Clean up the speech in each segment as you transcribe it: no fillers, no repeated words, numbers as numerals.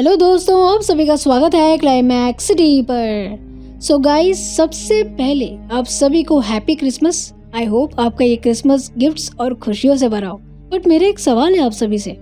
Hello दोस्तों, आप सभी का स्वागत है क्लाइमैक्स सिटी पर। सो गाइस, सबसे पहले आप सभी को हैप्पी क्रिसमस। आई होप आपका ये क्रिसमस गिफ्ट्स और खुशियों से भरा हो। बट मेरा एक सवाल है आप सभी से,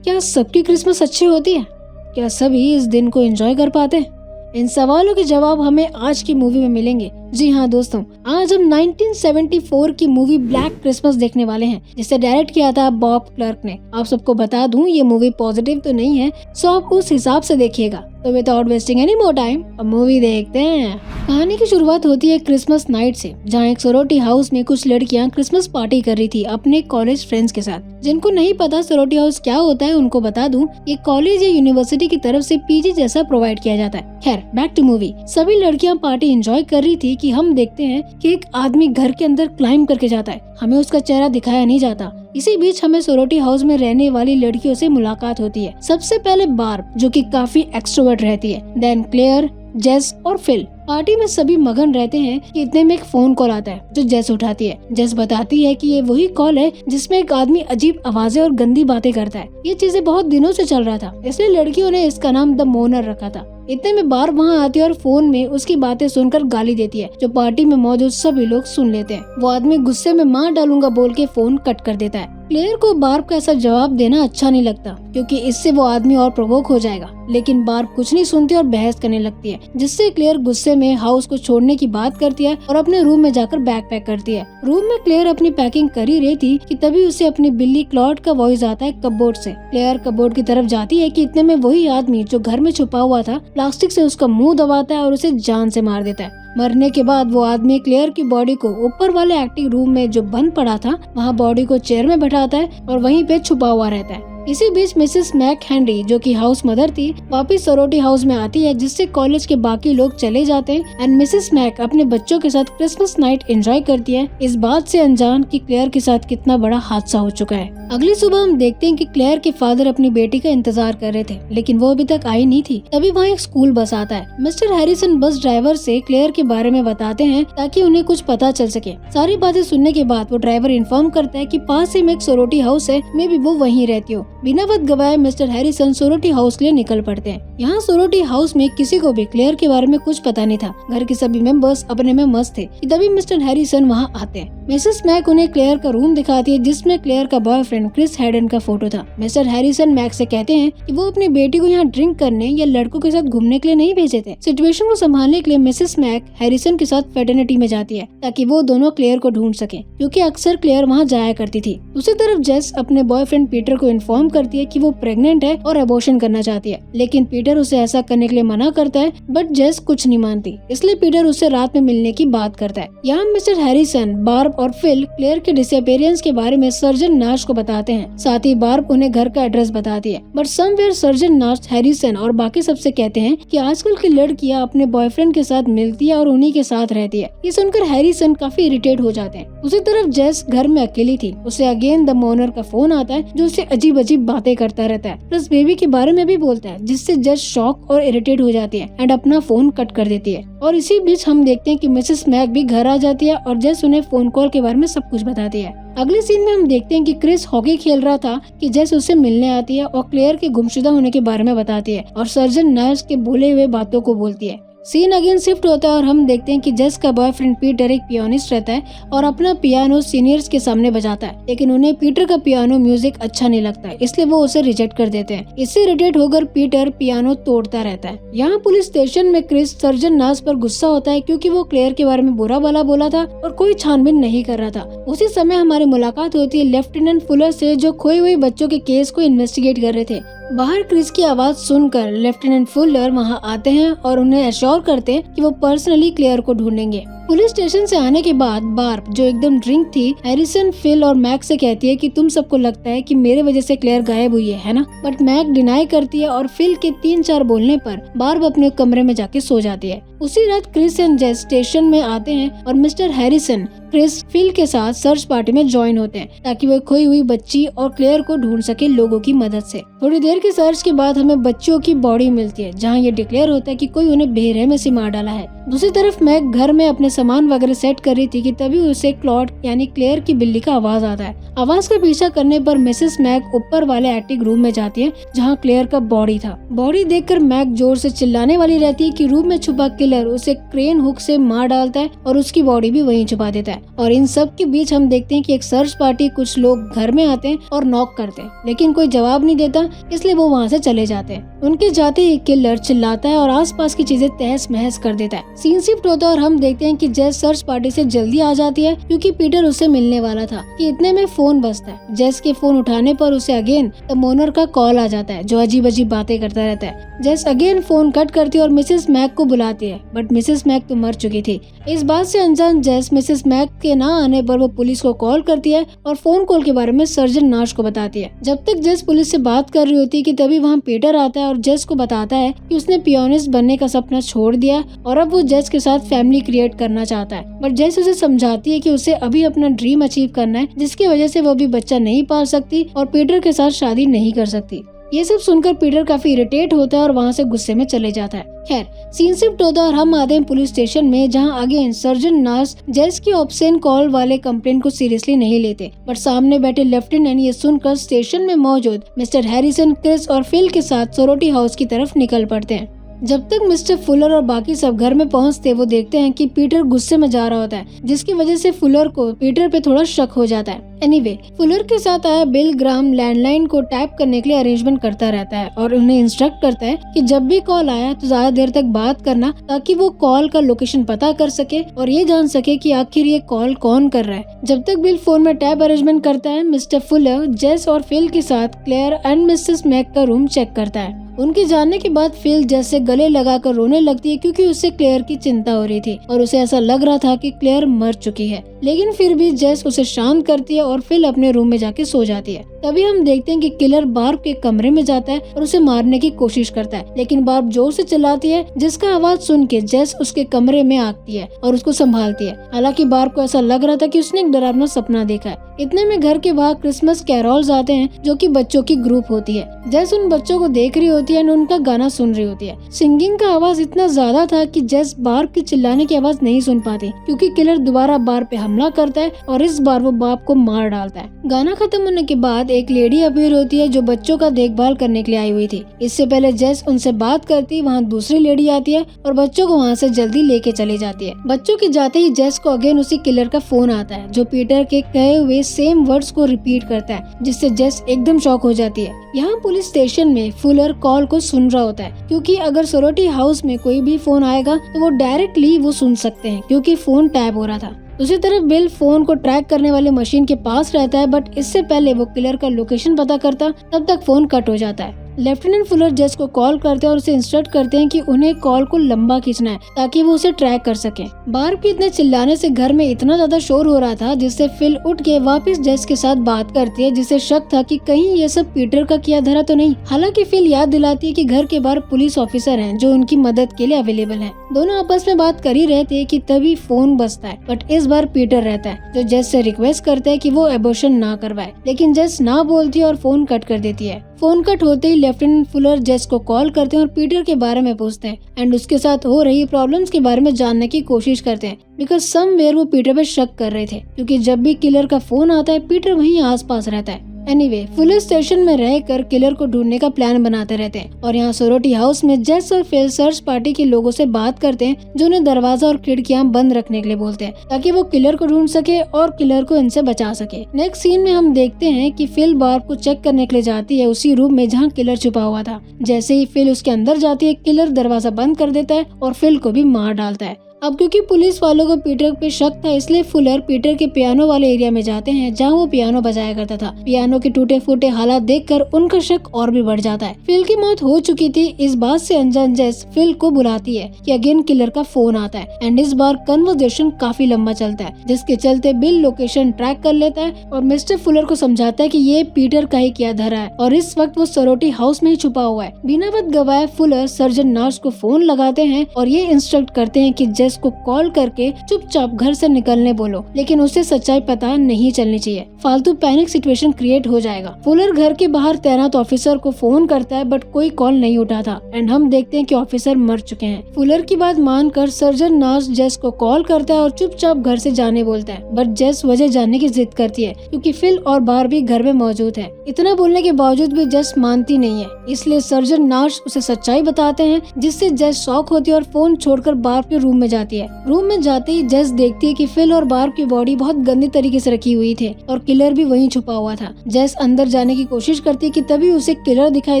क्या सबकी क्रिसमस अच्छी होती है? क्या सभी इस दिन को एंजॉय कर पाते हैं? इन सवालों के जवाब हमें आज की मूवी में मिलेंगे। जी हाँ दोस्तों, आज हम 1974 की मूवी ब्लैक क्रिसमस देखने वाले हैं, जिसे डायरेक्ट किया था बॉब क्लर्क ने। आप सबको बता दूं, ये मूवी पॉजिटिव तो नहीं है, सो आप उस हिसाब से देखिएगा। तो without wasting any more time, अब मूवी देखते हैं। कहानी की शुरुआत होती है क्रिसमस नाइट से, जहाँ एक सोरोटी हाउस में कुछ लड़कियाँ क्रिसमस पार्टी कर रही थी अपने कॉलेज फ्रेंड्स के साथ। जिनको नहीं पता सोरोटी हाउस क्या होता है, उनको बता दूं, ये कॉलेज या यूनिवर्सिटी की तरफ से पीजी जैसा प्रोवाइड किया जाता है। खैर, बैक टू मूवी। सभी लड़कियां पार्टी एंजॉय कर रही थी कि हम देखते हैं कि एक आदमी घर के अंदर क्लाइंब करके जाता है। हमें उसका चेहरा दिखाया नहीं जाता। इसी बीच हमें सोरोटी हाउस में रहने वाली लड़कियों से मुलाकात होती है। सबसे पहले बार्ब, जो कि काफी एक्सट्रोवर्ट रहती है, देन क्लेयर, जेस और फिल। पार्टी में सभी मगन रहते हैं कि इतने में एक फोन कॉल आता है, जो जेस उठाती है। जेस बताती है कि ये वही कॉल है जिसमें एक आदमी अजीब आवाजें और गंदी बातें करता है। ये चीजें बहुत दिनों से चल रहा था, इसलिए लड़कियों ने इसका नाम द मोनर रखा था। इतने में बार्ब वहाँ आती है और फोन में उसकी बातें सुनकर गाली देती है, जो पार्टी में मौजूद सभी लोग सुन लेते हैं। वो आदमी गुस्से में मार डालूंगा बोल के फोन कट कर देता है। क्लेयर को बार्ब का ऐसा जवाब देना अच्छा नहीं लगता, क्योंकि इससे वो आदमी और प्रोवोक हो जाएगा। लेकिन बार्ब कुछ नहीं सुनती और बहस करने लगती है, जिससे क्लेयर गुस्से में हाउस को छोड़ने की बात करती है और अपने रूम में जाकर बैग पैक करती है। रूम में क्लेयर अपनी पैकिंग कर ही रही थी कि तभी उसे अपनी बिल्ली क्लॉड का वॉइस आता है कपबोर्ड से। क्लेयर कपबोर्ड की तरफ जाती है कि इतने में वही आदमी जो घर में छुपा हुआ था, प्लास्टिक से उसका मुंह दबाता है और उसे जान से मार देता है। मरने के बाद वो आदमी क्लेयर की बॉडी को ऊपर वाले एक्टिंग रूम में जो बंद पड़ा था, वहाँ बॉडी को चेयर में बैठाता है और वहीं पे छुपा हुआ रहता है। इसी बीच मिसेस मैक हेनरी, जो कि हाउस मदर थी, वापिस सोरोटी हाउस में आती है, जिससे कॉलेज के बाकी लोग चले जाते हैं एंड मिसेस मैक अपने बच्चों के साथ क्रिसमस नाइट एंजॉय करती है, इस बात से अनजान कि क्लेयर के साथ कितना बड़ा हादसा हो चुका है। अगली सुबह हम देखते हैं कि क्लेयर के फादर अपनी बेटी का इंतजार कर रहे थे, लेकिन वो अभी तक आई नहीं थी। तभी वहाँ एक स्कूल बस आता है। मिस्टर हैरिसन बस ड्राइवर से क्लेयर के बारे में बताते हैं ताकि उन्हें कुछ पता चल सके। सारी बातें सुनने के बाद वो ड्राइवर इन्फॉर्म करता है कि पास ही में एक सोरोटी हाउस है, मे बी वो वहीं रहती हो। बिना वक्त गवाए मिस्टर हैरिसन सोरोटी हाउस के लिए निकल पड़ते हैं। यहाँ सोरोटी हाउस में किसी को भी क्लेयर के बारे में कुछ पता नहीं था। घर के सभी मेंबर्स अपने में मस्त थे कि तभी मिस्टर हैरिसन वहाँ आते हैं। मिसेस मैक उन्हें क्लेयर का रूम दिखाती है, जिसमें क्लेयर का बॉयफ्रेंड क्रिस हेडन का फोटो था। मिस्टर हैरिसन मैक से कहते हैं कि वो अपनी बेटी को यहाँ ड्रिंक करने या लड़कों के साथ घूमने के लिए नहीं भेजे थे। सिचुएशन को संभालने के लिए मिसेस मैक हैरिसन के साथ फेटर्निटी में जाती है, ताकि वो दोनों क्लेयर को ढूंढ सके, क्योंकि अक्सर क्लेयर वहाँ जाया करती थी। दूसरी तरफ जेस अपने बॉयफ्रेंड पीटर को इन्फॉर्म करती है कि वो प्रेग्नेंट है और अबॉर्शन करना चाहती है, लेकिन पीटर उसे ऐसा करने के लिए मना करता है। बट जेस कुछ नहीं मानती, इसलिए पीटर उससे रात में मिलने की बात करता है। यहाँ मिस्टर हैरिसन, बार्ब और फिल क्लेयर के डिसअपीयरेंस के बारे में सर्जन नाश को बताते हैं। साथ ही बार्ब उन्हें घर का एड्रेस बताती है। बट समवेयर सर्जन नाश हैरिसन और बाकी सबसे कहते हैं कि आजकल की लड़कियां अपने बॉयफ्रेंड के साथ मिलती है और उन्हीं के साथ रहती है। ये सुनकर हैरिसन काफी इरिटेट हो जाते हैं। उसी तरफ जेस घर में अकेली थी। उसे अगेन द मोनर का फोन आता है, जो उसे अजीब अजीब बातें करता रहता है, प्लस बेबी के बारे में भी बोलता है, जिससे जेस शॉक और इरिटेट हो जाती है एंड अपना फोन कट कर देती है। और इसी बीच हम देखते हैं कि मिसेस मैक भी घर आ जाती है और जेस उन्हें फोन कॉल के बारे में सब कुछ बताती है। अगले सीन में हम देखते हैं कि क्रिस हॉकी खेल रहा था कि जेस उससे मिलने आती है और क्लेयर के गुमशुदा होने के बारे में बताती है और सर्जन नर्स के बोले हुए बातों को बोलती है। सीन अगेन शिफ्ट होता है और हम देखते हैं कि जेस का बॉयफ्रेंड पीटर एक पियानिस्ट रहता है और अपना पियानो सीनियर्स के सामने बजाता है, लेकिन उन्हें पीटर का पियानो म्यूजिक अच्छा नहीं लगता है, इसलिए वो उसे रिजेक्ट कर देते हैं। इससे इरिटेट होकर पीटर पियानो तोड़ता रहता है। यहाँ पुलिस स्टेशन में क्रिस सर्जन नास पर गुस्सा होता है, क्योंकि वो क्लेयर के बारे में बुरा भला बोला था और कोई छानबीन नहीं कर रहा था। उसी समय हमारी मुलाकात होती है लेफ्टिनेंट फुलर से, जो खोए हुए बच्चों के केस को इन्वेस्टिगेट कर रहे थे। बाहर क्रिस की आवाज सुनकर लेफ्टिनेंट फुलर वहां आते हैं और उन्हें एश्योर करते हैं कि वो पर्सनली क्लेयर को ढूंढेंगे। पुलिस स्टेशन से आने के बाद बार्ब, जो एकदम ड्रिंक थी, हैरिसन, फिल और मैक से कहती है कि तुम सबको लगता है कि मेरे वजह से क्लेयर गायब हुई है ना? बट मैक डिनाई करती है और फिल के 3-4 बोलने पर बार्ब अपने कमरे में जाके सो जाती है। उसी रात क्रिस एंड जेस स्टेशन में आते हैं और मिस्टर हैरिसन, क्रिस, फिल के साथ सर्च पार्टी में ज्वाइन होते हैं, ताकि वो खोई हुई बच्ची और क्लेयर को ढूंढ सके लोगों की मदद से। थोड़ी देर की सर्च के बाद हमें बच्चों की बॉडी मिलती है, जहाँ ये डिक्लेयर होता है कि कोई उन्हें बेरहमी से मार डाला है। दूसरी तरफ मैक घर में अपने सामान वगैरह सेट कर रही थी कि तभी उसे क्लॉड यानी क्लेयर की बिल्ली का आवाज आता है। आवाज का पीछा करने पर मिसेस मैक ऊपर वाले एटिक रूम में जाती है जहाँ क्लेयर का बॉडी था। बॉडी देखकर मैक जोर से चिल्लाने वाली रहती है कि रूम में छुपा किलर उसे क्रेन हुक से मार डालता है और उसकी बॉडी भी वहीं छुपा देता है। और इन सब के बीच हम देखते हैं कि एक सर्च पार्टी कुछ लोग घर में आते हैं और नॉक करते हैं, लेकिन कोई जवाब नहीं देता, इसलिए वो वहाँ से चले जाते हैं। उनके जाते ही किलर चिल्लाता है और आसपास की चीजें तहस महस कर देता है। सीन शिफ्ट होता है और हम देखते हैं कि जेस सर्च पार्टी से जल्दी आ जाती है क्योंकि पीटर उससे मिलने वाला था कि इतने में फोन बजता है। जेस के फोन उठाने पर उसे अगेन द मोनर का कॉल आ जाता है जो अजीब अजीब बातें करता रहता है। जेस अगेन फोन कट करती है और मिसेस मैक को बुलाती है, बट मिसेस मैक तो मर चुकी थी। इस बात से अनजान जेस मिसेस मैक के ना आने पर वो पुलिस को कॉल करती है और फोन कॉल के बारे में सर्जन नाश को बताती है। जब तक जेस पुलिस से बात कर रही होती है कि तभी वहाँ पीटर आता है और जेस को बताता है कि उसने पियोनिस्ट बनने का सपना छोड़ दिया और अब वो जेस के साथ फैमिली क्रिएट करना चाहता है। बट जेस उसे समझाती है कि उसे अभी अपना ड्रीम अचीव करना है, जिसकी वजह से वो अभी बच्चा नहीं पाल सकती और पीटर के साथ शादी नहीं कर सकती। ये सब सुनकर पीटर काफी इरिटेट होता है और वहाँ से गुस्से में चले जाता है। खैर सीन शिफ्ट होता है और हम आते हैं पुलिस स्टेशन में जहाँ अगेन सर्जन नार्स जेस की ऑब्ससेन कॉल वाले कंप्लेंट को सीरियसली नहीं लेते, बट सामने बैठे लेफ्टिनेंट ये सुनकर स्टेशन में मौजूद मिस्टर हैरिसन, क्रिस और फिल के साथ सोरोटी हाउस की तरफ निकल पड़ते हैं। जब तक मिस्टर फुलर और बाकी सब घर में पहुंचते वो देखते हैं कि पीटर गुस्से में जा रहा होता है, जिसकी वजह से फुलर को पीटर पे थोड़ा शक हो जाता है। एनीवे, फुलर के साथ आया बिल ग्राम लैंडलाइन को टैप करने के लिए अरेंजमेंट करता रहता है और उन्हें इंस्ट्रक्ट करता है कि जब भी कॉल आया तो ज्यादा देर तक बात करना ताकि वो कॉल का लोकेशन पता कर सके और ये जान सके कि आखिर ये कॉल कौन कर रहा है। जब तक बिल फोन में टैप अरेंजमेंट करता है, मिस्टर फुलर जेस और फिल के साथ क्लेयर एंड मिसेस मैक का रूम चेक करता है। उनके जाने के बाद फिल जेस से गले लगाकर रोने लगती है क्योंकि उससे क्लेयर की चिंता हो रही थी और उसे ऐसा लग रहा था कि क्लेयर मर चुकी है, लेकिन फिर भी जेस उसे शांत करती है और फिल अपने रूम में जाके सो जाती है। तभी हम देखते हैं कि किलर बार्ब के कमरे में जाता है और उसे मारने की कोशिश करता है, लेकिन बार्ब जोर से चिल्लाती है जिसका आवाज सुन के जेस उसके कमरे में आती है और उसको संभालती है। हालांकि बार्ब को ऐसा लग रहा था कि उसने एक डरावना सपना देखा है। इतने में घर के बाहर क्रिसमस कैरोल्स आते हैं जो कि बच्चों की ग्रुप होती है। जेस उन बच्चों को देख रही होती है और उनका गाना सुन रही होती है। सिंगिंग का आवाज इतना ज्यादा था कि जेस बार्ब की चिल्लाने की आवाज नहीं सुन पाती क्योंकि किलर दोबारा बार्ब पे हमला करता है और इस बार वो बार्ब को मार डालता है। गाना खत्म होने के बाद एक लेडी अपीयर होती है जो बच्चों का देखभाल करने के लिए आई हुई थी। इससे पहले जेस उनसे बात करती, वहाँ दूसरी लेडी आती है और बच्चों को वहाँ से जल्दी लेके चली जाती है। बच्चों के जाते ही जेस को अगेन उसी किलर का फोन आता है जो पीटर के कहे हुए सेम वर्ड्स को रिपीट करता है, जिससे जेस एकदम शॉक हो जाती है। यहाँ पुलिस स्टेशन में फुलर कॉल को सुन रहा होता है क्योंकि अगर सोरोटी हाउस में कोई भी फोन आएगा तो वो डायरेक्टली वो सुन सकते हैं क्योंकि फोन टैप हो रहा था। दूसरी तरफ बिल फोन को ट्रैक करने वाले मशीन के पास रहता है, बट इससे पहले वो किलर का लोकेशन पता करता तब तक फोन कट हो जाता है। लेफ्टिनेंट फुलर जेस को कॉल करते हैं और उसे इंस्ट्रक्ट करते हैं कि उन्हें कॉल को लंबा खींचना है ताकि वो उसे ट्रैक कर सके। बार्ब के इतने चिल्लाने से घर में इतना ज्यादा शोर हो रहा था जिससे फिल उठ के वापस जेस के साथ बात करती है, जिसे शक था कि कहीं ये सब पीटर का किया धरा तो नहीं। हालांकि फिल याद दिलाती है कि घर के बाहर पुलिस ऑफिसर हैं जो उनकी मदद के लिए अवेलेबल हैं। दोनों आपस में बात कर ही रहे थे कि तभी फोन बजता है, बट इस बार पीटर रहता है जो जेस से रिक्वेस्ट करता है कि वो एबॉर्शन ना करवाए, लेकिन जेस ना बोलती है और फोन कट कर देती है। फोन कट होते ही लेफ्टिनेंट फुलर जेस को कॉल करते हैं और पीटर के बारे में पूछते हैं एंड उसके साथ हो रही प्रॉब्लम्स के बारे में जानने की कोशिश करते हैं बिकॉज समवेयर वो पीटर पे शक कर रहे थे क्योंकि जब भी किलर का फोन आता है पीटर वहीं आसपास रहता है। एनीवे, पुलिस स्टेशन में रहकर किलर को ढूंढने का प्लान बनाते रहते हैं और यहाँ सोरोटी हाउस में जेस और फिल सर्च पार्टी के लोगों से बात करते हैं जो उन्हें दरवाजा और खिड़कियां बंद रखने के लिए बोलते हैं ताकि वो किलर को ढूंढ सके और किलर को इनसे बचा सके। नेक्स्ट सीन में हम देखते हैं कि फिल बार्ब को चेक करने के लिए जाती है उसी रूम में जहाँ किलर छुपा हुआ था। जैसे ही फिल उसके अंदर जाती है, किलर दरवाजा बंद कर देता है और फिल को भी मार डालता है। अब क्योंकि पुलिस वालों को पीटर पे शक था, इसलिए फुलर पीटर के पियानो वाले एरिया में जाते हैं जहां वो पियानो बजाया करता था। पियानो के टूटे फूटे हालात देखकर उनका शक और भी बढ़ जाता है। फिल की मौत हो चुकी थी, इस बात से अनजान जेस फिल को बुलाती है कि अगेन किलर का फोन आता है एंड इस बार कन्वर्सेशन काफी लंबा चलता है, जिसके चलते बिल लोकेशन ट्रैक कर लेता है और मिस्टर फुलर को समझाता है कि ये पीटर का ही किया धरा है और इस वक्त वो सोरोटी हाउस में ही छुपा हुआ है। बिना वक्त गवाए फुलर सर्जन नार्स को फोन लगाते हैं और ये इंस्ट्रक्ट करते हैं कि जेस को कॉल करके चुपचाप घर से निकलने बोलो, लेकिन उसे सच्चाई पता नहीं चलनी चाहिए, फालतू पैनिक सिचुएशन क्रिएट हो जाएगा। फुलर घर के बाहर तैनात ऑफिसर को फोन करता है बट कोई कॉल नहीं उठाता एंड हम देखते हैं कि ऑफिसर मर चुके हैं। फुलर की बात मानकर सर्जन नार्स जेस को कॉल करता है और चुपचाप घर से जाने बोलता है, बट जेस वजह जानने की जिद करती है क्योंकि फिल और बारबी घर में मौजूद है। इतना बोलने के बावजूद भी जेस मानती नहीं है, इसलिए सर्जन नार्स उसे सच्चाई बताते हैं, जिससे जेस शॉक होती है और फोन छोड़कर बार्ब के रूम में जाती है। रूम में जाते ही जेस देखती है कि फिल और बार्ब की बॉडी बहुत गंदी तरीके से रखी हुई थी और किलर भी वहीं छुपा हुआ था। जेस अंदर जाने की कोशिश करती है कि तभी उसे किलर दिखाई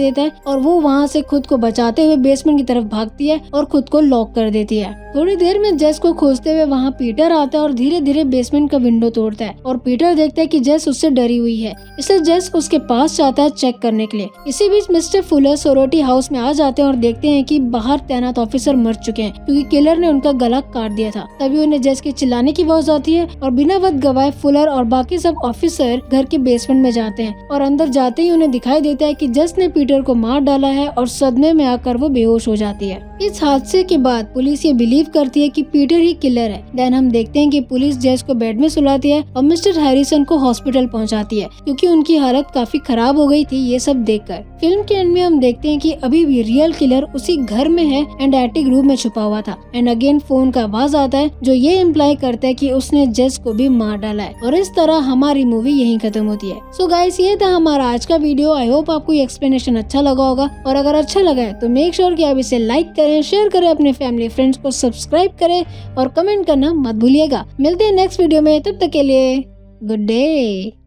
देता है और वो वहाँ से खुद को बचाते हुए बेसमेंट की तरफ भागती है और खुद को लॉक कर देती है। थोड़ी देर में जेस को खोजते हुए वहाँ पीटर आता है और धीरे धीरे बेसमेंट का विंडो तोड़ता है और पीटर देखता है कि जेस उससे डरी हुई है, इसलिए जेस उसके पास जाता है चेक करने के लिए। इसी बीच मिस्टर फुलर सोरोटी हाउस में आ जाते हैं और देखते हैं कि बाहर तैनात ऑफिसर मर चुके हैं क्योंकि किलर ने उनका गला काट दिया था। तभी उन्हें जेस के चिल्लाने की आवाज आती है और बिना वक्त गवाए फुलर और बाकी सब ऑफिसर घर के बेसमेंट में जाते हैं और अंदर जाते ही उन्हें दिखाई देता है कि जेस ने पीटर को मार डाला है और सदमे में आकर वो बेहोश हो जाती है। इस हादसे के बाद पुलिस ये बिलीव करती है कि पीटर ही किलर है। देन हम देखते हैं कि पुलिस जेस को बेड में सुलाती है और मिस्टर हैरिसन को हॉस्पिटल पहुंचाती है क्योंकि उनकी हालत काफी खराब हो गई थी। ये सब देखकर फिल्म के एंड में हम देखते हैं कि अभी भी रियल किलर उसी घर में है एंड एटिक रूम में छुपा हुआ था एंड अगेन फोन का आवाज आता है जो ये इम्प्लाई करता है कि उसने जेस को भी मार डाला है और इस तरह हमारी मूवी यहीं खत्म होती है। सो गाइस, ये था हमारा आज का वीडियो। आई होप आपको ये एक्सप्लेनेशन अच्छा लगा होगा और अगर अच्छा लगा है तो मेक श्योर कि आप इसे लाइक करें, शेयर करें, अपने फैमिली फ्रेंड्स को सब्सक्राइब करें और कमेंट करना मत भूलिएगा। मिलते हैं नेक्स्ट वीडियो में, तब तक के लिए गुड डे।